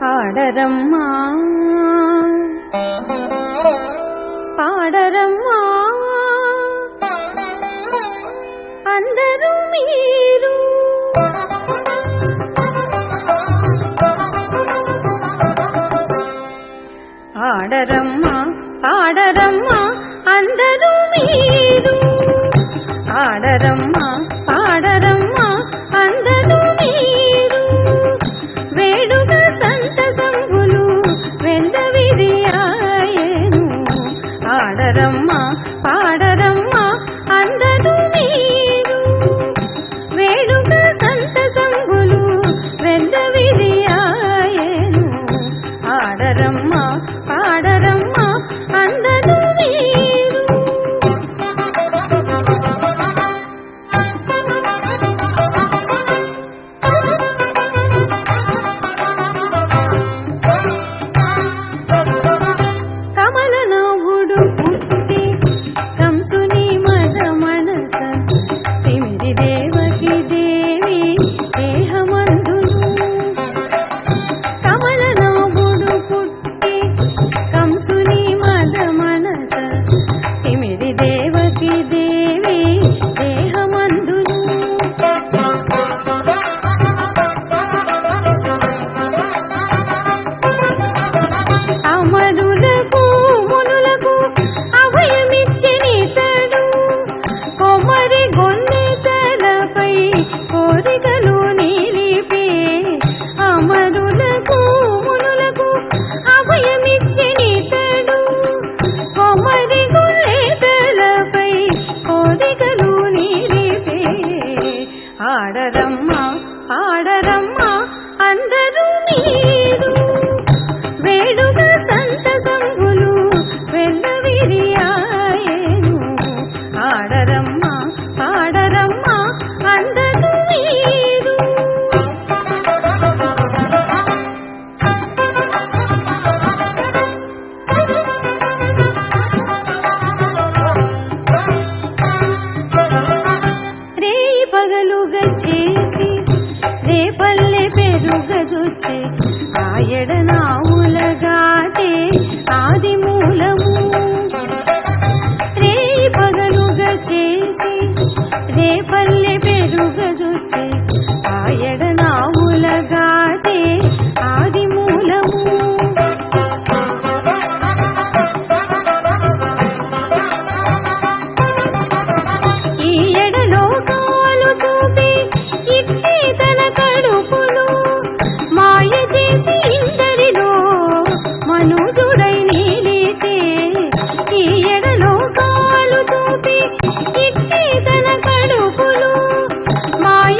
పాడరమ్మా పాడరమ్మా అందరూ మీరు పాడరమ్మా పాడరమ్మా అందరూ మీరు ఆడరమ్మా పాడరమ్మా అందరూ మీరు వేడుగా సంతసంబులు వెందవిరియాయెను ఆడరమ్మా పాడరమ్మా అందరూ మీరు వేడుగా సంతసంబులు వెందవిరియాయెను ఆడరమ్మా పాడరమ్మా అందరూ మీరు ఆడరమ్మా పాడరమ్మా అందరూ మీరు వేడుగా సంతసంబులు వెల్లవిరియాయెను ఆడరమ్మా పాడరమ్మా అందరూ మీరు పగలుగా చేసి రేపల్లె పెరుగజొచ్చే ఆయడనావులగాటే ఆది మూలము రే పగలుగా చేసి రేపల్లె పెరుగజొచ్చే ఆయడనావులగాటే ఆది మూలము ఈ ఎడలో మాయ చేసి ఇందరిలో మనుజుడై నిలిచే ఈ ఎడలో కాలు తూపి ఇట్టి తన కడుపులు మాయ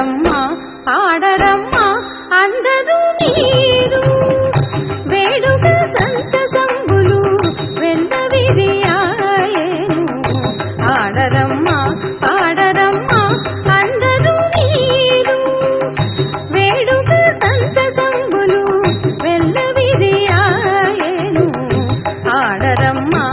ఆడరమ్మా ఆడరమ్మా అందరూ మీరు వేడుక సంతసంబులు వెన్నవిరియాయెను ఆడరమ్మా ఆడరమ్మా అందరూ మీరు వేడుక సంతసంబులు వెన్నవిరియాయెను ఆడరమ్మా